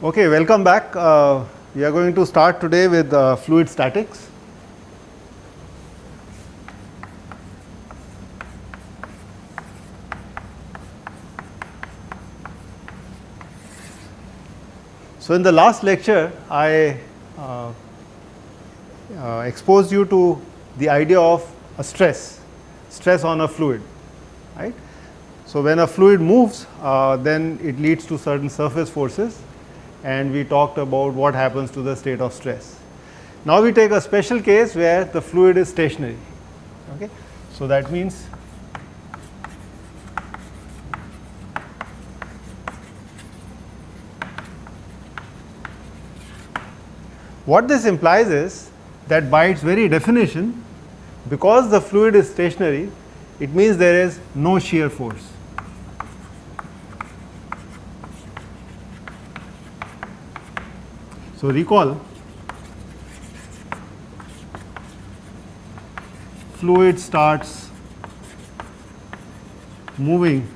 Okay, welcome back. We are going to start today with fluid statics. So, in the last lecture, I exposed you to the idea of a stress on a fluid, right. So, when a fluid moves, then it leads to certain surface forces, and we talked about what happens to the state of stress. Now, we take a special case where the fluid is stationary. Okay. So, that means what this implies is that by its very definition, because the fluid is stationary, it means there is no shear force. So, recall, fluid starts moving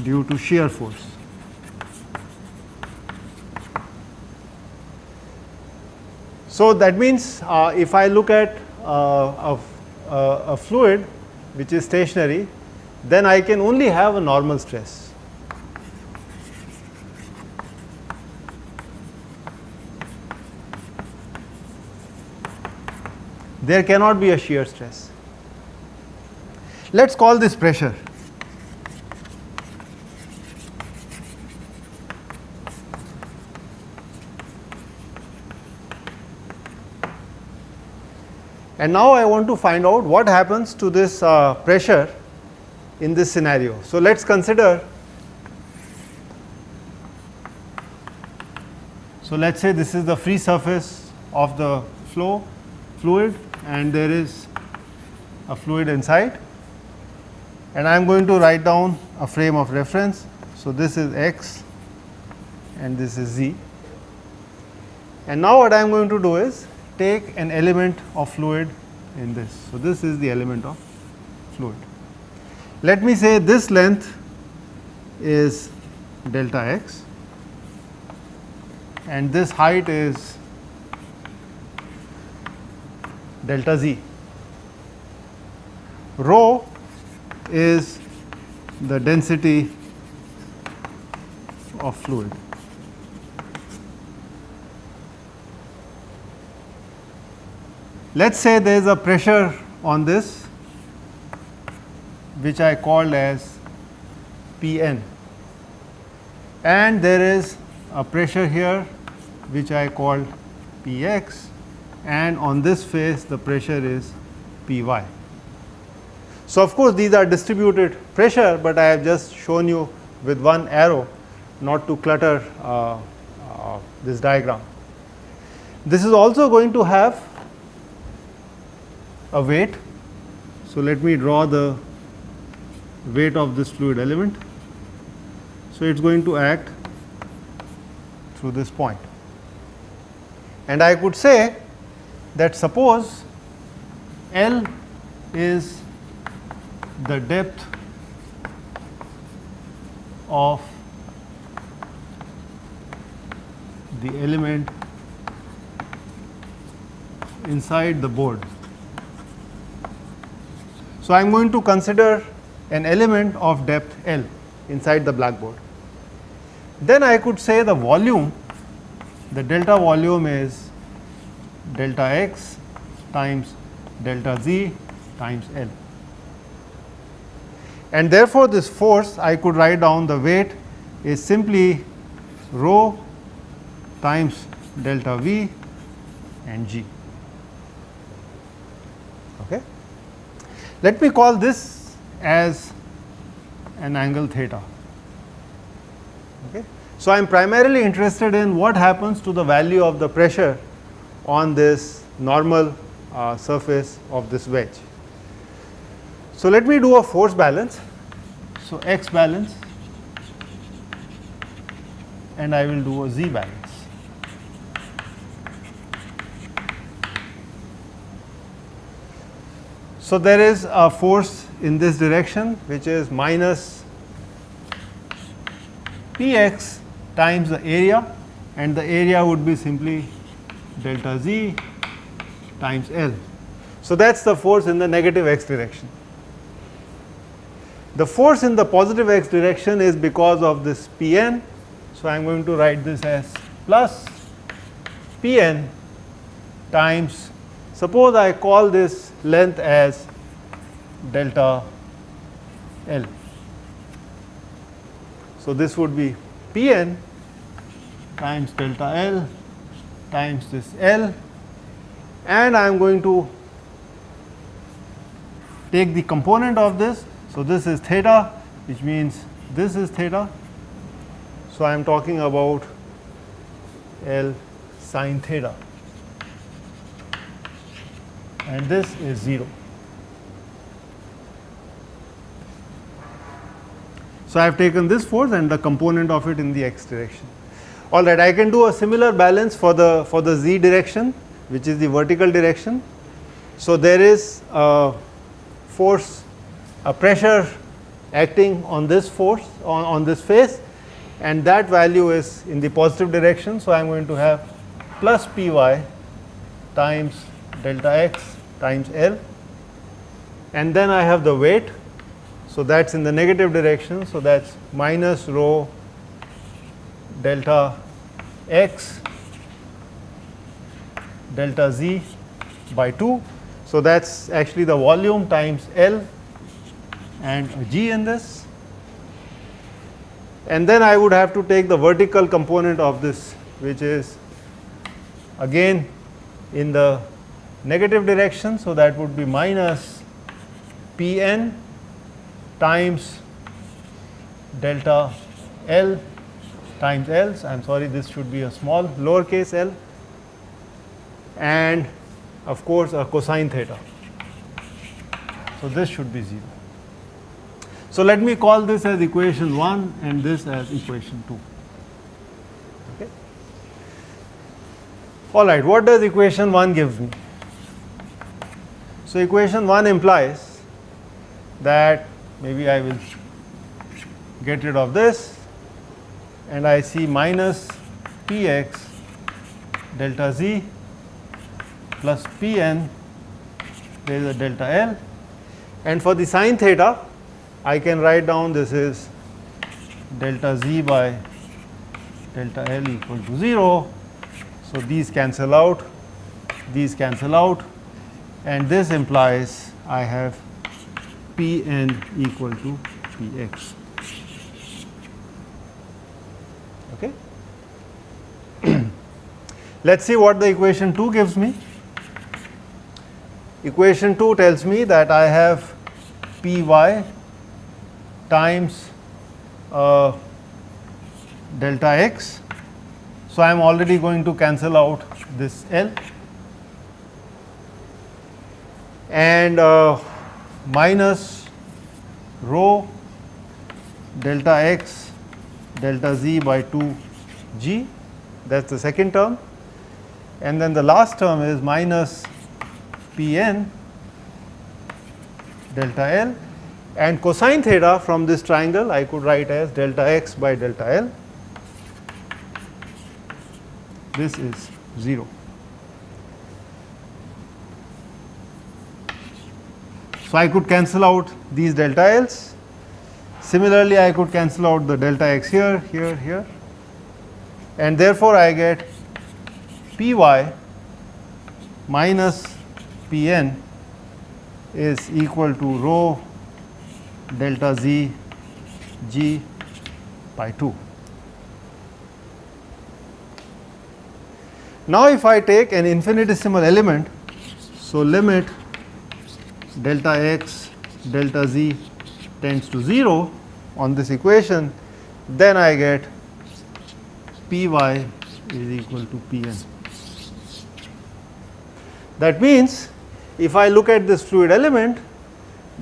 due to shear force. So, that means if I look at a fluid which is stationary, then I can only have a normal stress. There cannot be a shear stress. Let us call this pressure. And now I want to find out what happens to this pressure in this scenario. So, let us consider, so let us say this is the free surface of the fluid, and there is a fluid inside, and I am going to write down a frame of reference. So, this is x and this is z, and now what I am going to do is take an element of fluid in this. So, this is the element of fluid. Let me say this length is delta x and this height is delta z. Rho is the density of fluid. Let us say there is a pressure on this which I called as Pn, and there is a pressure here which I called Px, and on this face the pressure is Py. So, of course, these are distributed pressure, but I have just shown you with one arrow not to clutter this diagram. This is also going to have a weight. So, let me draw the weight of this fluid element. So, it is going to act through this point, and I could say that suppose L is the depth of the element inside the board. So, I am going to consider an element of depth L inside the blackboard. Then I could say the volume, the delta volume is delta x times delta z times L. And therefore, this force I could write down, the weight is simply rho times delta v and g. Okay. Let me call this as an angle theta. Okay. So, I am primarily interested in what happens to the value of the pressure on this normal surface of this wedge. So, let me do a force balance. So, x balance, and I will do a z balance. So, there is a force in this direction which is minus Px times the area, and the area would be simply delta Z times L. So that's the force in the negative x direction. The force in the positive x direction is because of this Pn. So I'm going to write this as plus Pn times, suppose I call this length as delta L. So this would be Pn times delta L times this L, and I am going to take the component of this. So this is theta, which means this is theta. So I am talking about L sine theta, and this is 0. So I have taken this force and the component of it in the x direction. All right, I can do a similar balance for the z direction, which is the vertical direction. So there is a force, a pressure acting on this force on this face, and that value is in the positive direction. So I am going to have plus Py times delta x times L, and then I have the weight. So that's in the negative direction. So that's minus rho delta x delta Z by 2. So that's actually the volume times L and a G in this. And then I would have to take the vertical component of this, which is again in the negative direction. So that would be minus Pn times delta L times L. I am sorry, this should be a small lowercase l, and of course a cosine theta. So this should be 0. So let me call this as equation 1 and this as equation 2. Okay. All right, what does equation 1 give me? So equation 1 implies that, maybe I will get rid of this, and I see minus Px delta Z plus Pn, there is a delta L, and for the sine theta I can write down this is delta Z by delta L equal to 0. So these cancel out, and this implies I have Pn equal to Px. Okay. Let's see what the equation 2 gives me. Equation 2 tells me that I have Py times delta x. So I am already going to cancel out this L, and minus rho delta x delta Z by 2 G, that is the second term, and then the last term is minus Pn delta L, and cosine theta from this triangle I could write as delta x by delta L. This is 0. So I could cancel out these delta L's. Similarly, I could cancel out the delta x here, here, here, and therefore I get Py minus Pn is equal to rho delta Z G by 2. Now if I take an infinitesimal element, so limit delta x delta Z tends to 0 on this equation, then I get Py is equal to Pn. That means if I look at this fluid element,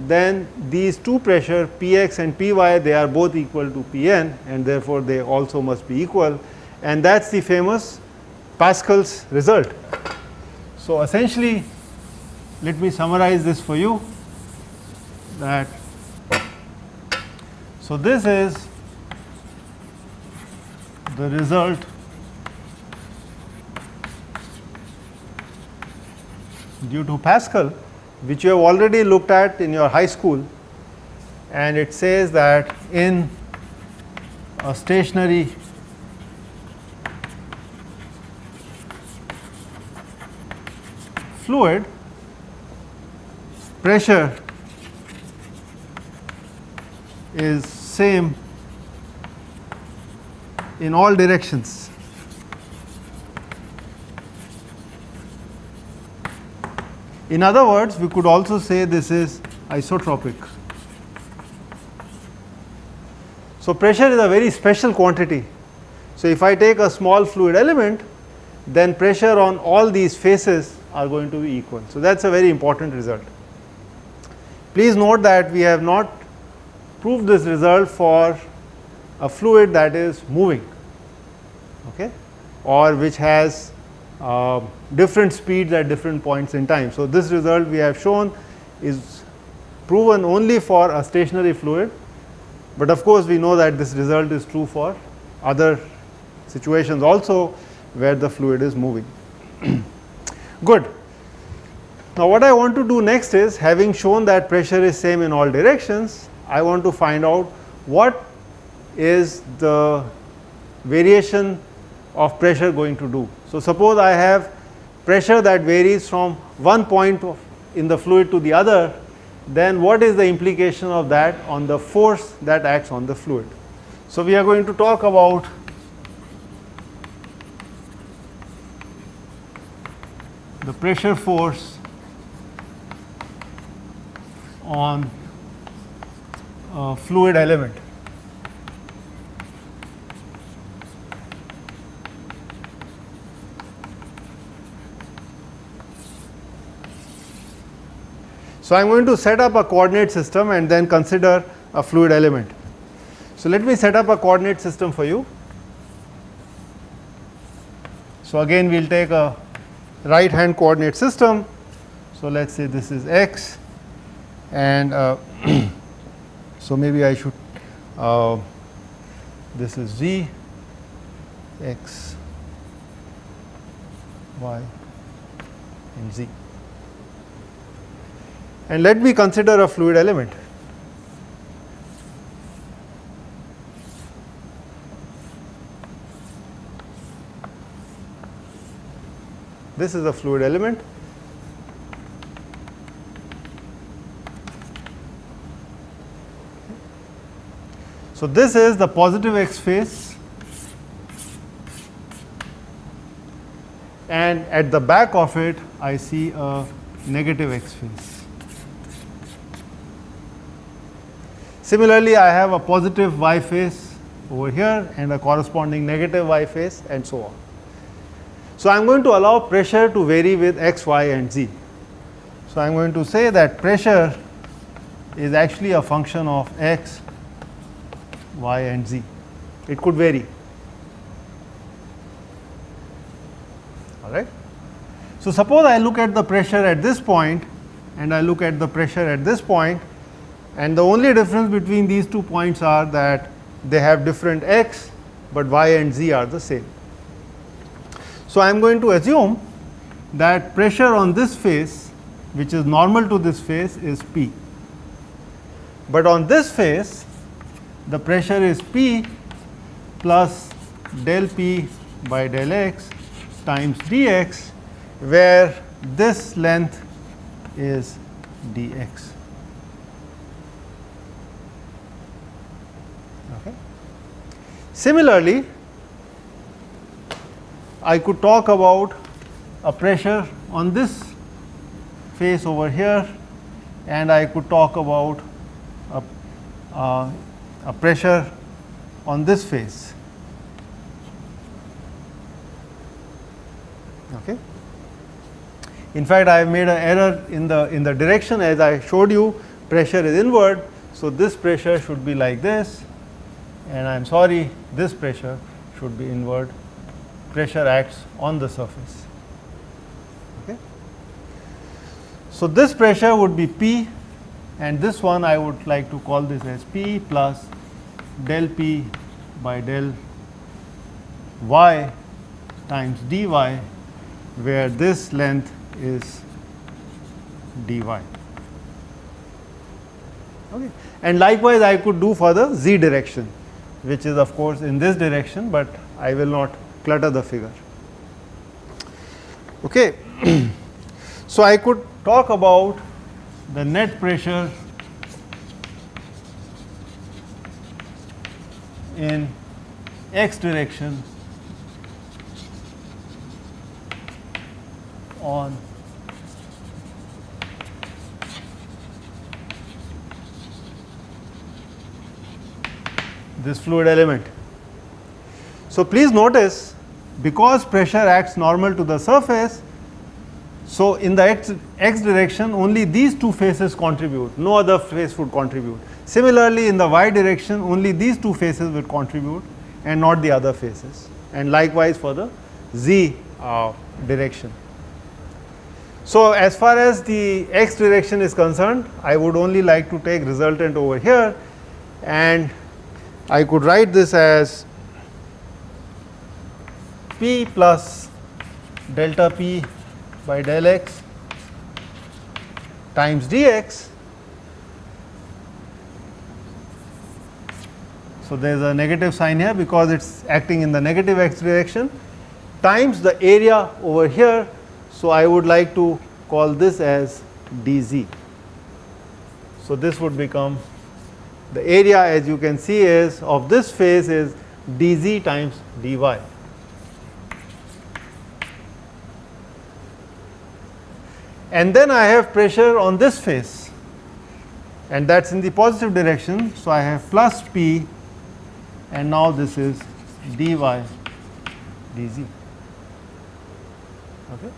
then these two pressure Px and Py, they are both equal to Pn, and therefore they also must be equal, and that is the famous Pascal's result. So essentially, let me summarize this for you, that so this is the result due to Pascal, which you have already looked at in your high school, and it says that in a stationary fluid, pressure is same in all directions. In other words, we could also say this is isotropic. So pressure is a very special quantity. So if I take a small fluid element, then pressure on all these faces are going to be equal. So that's a very important result. Please note that we have not proved this result for a fluid that is moving, okay, or which has different speeds at different points in time. So this result we have shown is proven only for a stationary fluid, but of course we know that this result is true for other situations also where the fluid is moving. Good. Now what I want to do next is, having shown that pressure is same in all directions, I want to find out what is the variation of pressure going to do. So suppose I have pressure that varies from one point in the fluid to the other, then what is the implication of that on the force that acts on the fluid? So we are going to talk about the pressure force on a fluid element. So I am going to set up a coordinate system and then consider a fluid element. So let me set up a coordinate system for you. So again we will take a right hand coordinate system. So let us say this is x, and so maybe I should this is z, x, y and z. And let me consider a fluid element. This is a fluid element. So this is the positive x phase, and at the back of it I see a negative x phase. Similarly, I have a positive y phase over here and a corresponding negative y phase, and so on. So I am going to allow pressure to vary with x, y and z. So I am going to say that pressure is actually a function of x, y and z. It could vary. All right. So suppose I look at the pressure at this point and I look at the pressure at this point, and the only difference between these 2 points are that they have different x, but y and z are the same. So I am going to assume that pressure on this face, which is normal to this face, is P. But on this face, the pressure is P plus del P by del x times dx, where this length is dx. Okay. Similarly, I could talk about a pressure on this face over here, and I could talk about a pressure on this face. Okay. In fact, I have made an error in the direction. As I showed you, pressure is inward, so this pressure should be like this, and I am sorry, this pressure should be inward. Pressure acts on the surface. Okay. So this pressure would be P, and this one I would like to call this as P plus del P by del y times dy, where this length is dy. Okay. And likewise I could do for the z direction, which is of course in this direction, but I will not clutter the figure. Okay. So I could talk about the net pressure in x direction on this fluid element. So please notice, because pressure acts normal to the surface, so in the x direction only these two faces contribute, no other face would contribute. Similarly, in the y direction only these two faces would contribute and not the other faces, and likewise for the z direction. So as far as the x direction is concerned, I would only like to take resultant over here, and I could write this as P plus delta P by del x times dx. So there is a negative sign here because it is acting in the negative x direction, times the area over here. So I would like to call this as dz. So this would become, the area as you can see is of this face is dz times dy. And then I have pressure on this face, and that is in the positive direction. So I have plus P, and now this is dy dz. Okay.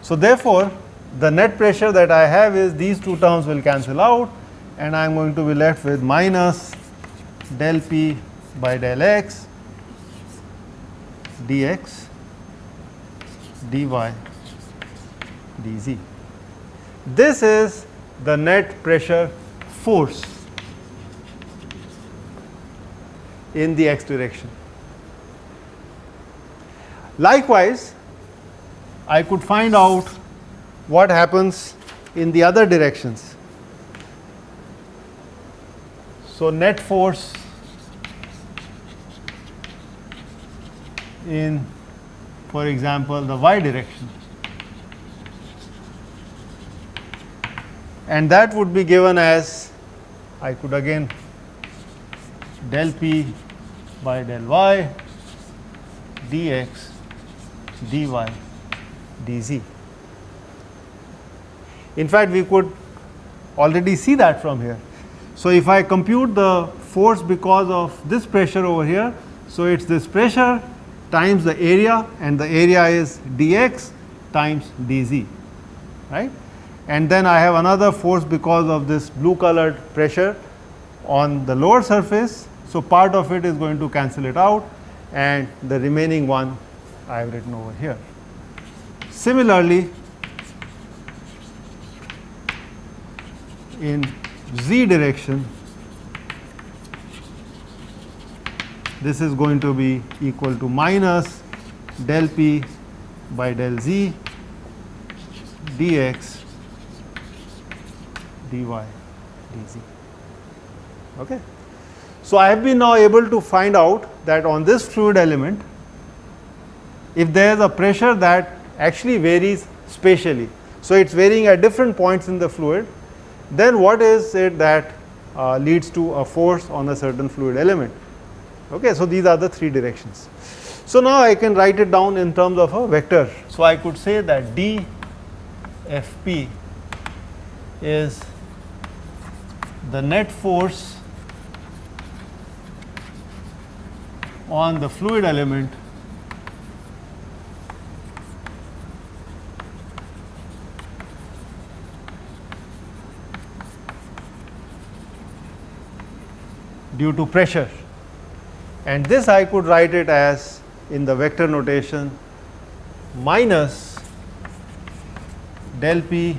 So therefore, the net pressure that I have is these two terms will cancel out, and I am going to be left with minus del P by del x dx dy dz. This is the net pressure force in the x direction. Likewise, I could find out what happens in the other directions. So net force in, for example, the y direction, and that would be given as, I could again del P by del y dx dy dz. In fact, we could already see that from here. So if I compute the force because of this pressure over here, so it is this pressure times the area, and the area is dx times dz, right? And then I have another force because of this blue colored pressure on the lower surface. So part of it is going to cancel it out, and the remaining one I have written over here. Similarly, in z direction, this is going to be equal to minus del P by del z dx dy dz. Okay. So I have been now able to find out that on this fluid element, if there is a pressure that actually varies spatially, so it is varying at different points in the fluid, then what is it that leads to a force on a certain fluid element? Okay, so these are the three directions. So now I can write it down in terms of a vector. So I could say that d Fp is the net force on the fluid element due to pressure, and this I could write it as, in the vector notation, minus del P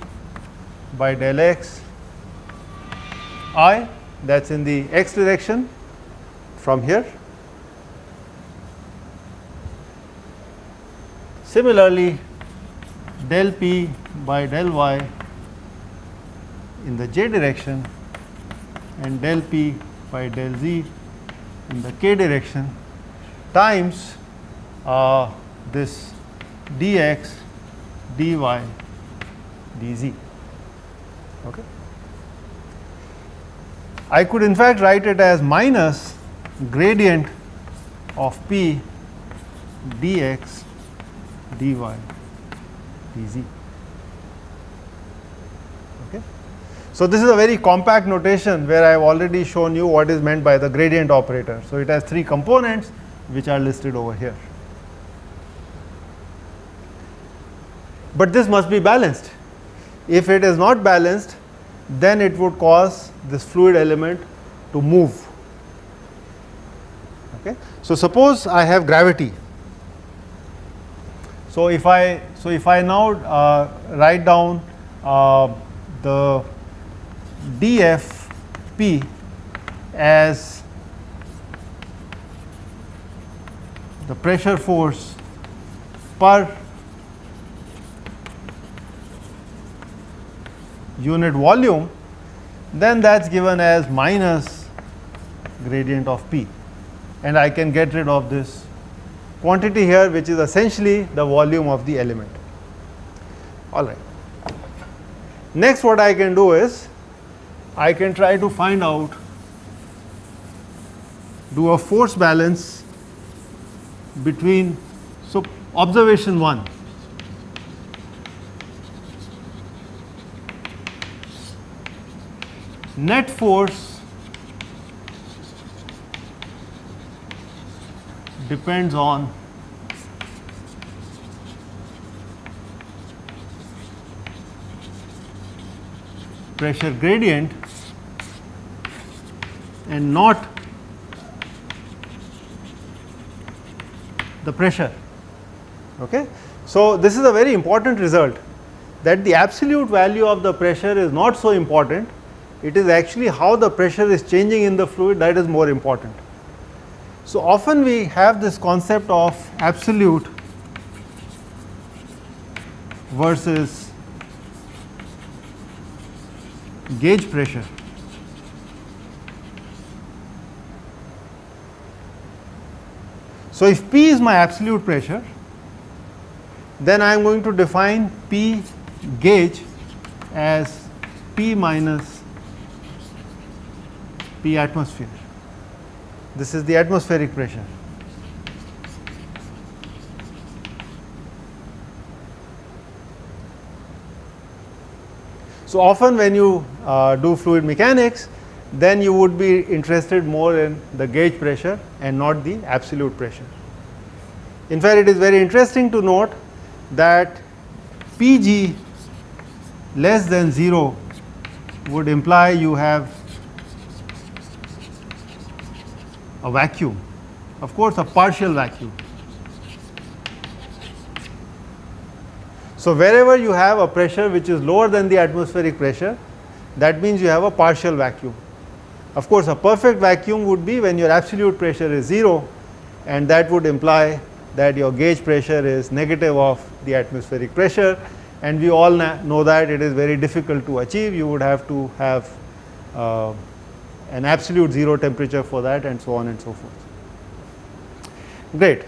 by del x I, that is in the x direction from here, Similarly, del P by del Y in the j direction and del P by del Z in the k direction times this dx, dy, dz. Okay. I could in fact write it as minus gradient of P dx, dy, dz. Okay. So, this is a very compact notation where I have already shown you what is meant by the gradient operator. So, it has 3 components which are listed over here. But this must be balanced. If it is not balanced, then it would cause this fluid element to move. Okay. So, suppose I have gravity. So, if I now write down the dFP as the pressure force per unit volume, then that is given as minus gradient of P, and I can get rid of this quantity here, which is essentially the volume of the element. All right. Next, what I can do is I can try to find out, do a force balance between, so observation 1. Net force depends on pressure gradient and not the pressure. Okay. So, this is a very important result, that the absolute value of the pressure is not so important. It is actually how the pressure is changing in the fluid that is more important. So, often we have this concept of absolute versus gauge pressure. So, if P is my absolute pressure, then I am going to define P gauge as P minus P atmosphere. This is the atmospheric pressure. So, often when you do fluid mechanics, then you would be interested more in the gauge pressure and not the absolute pressure. In fact, it is very interesting to note that Pg less than 0 would imply you have a vacuum, of course a partial vacuum. So, wherever you have a pressure which is lower than the atmospheric pressure, that means you have a partial vacuum. Of course, a perfect vacuum would be when your absolute pressure is 0, and that would imply that your gauge pressure is negative of the atmospheric pressure, and we all know that it is very difficult to achieve. You would have to have an absolute 0 temperature for that, and so on and so forth. Great.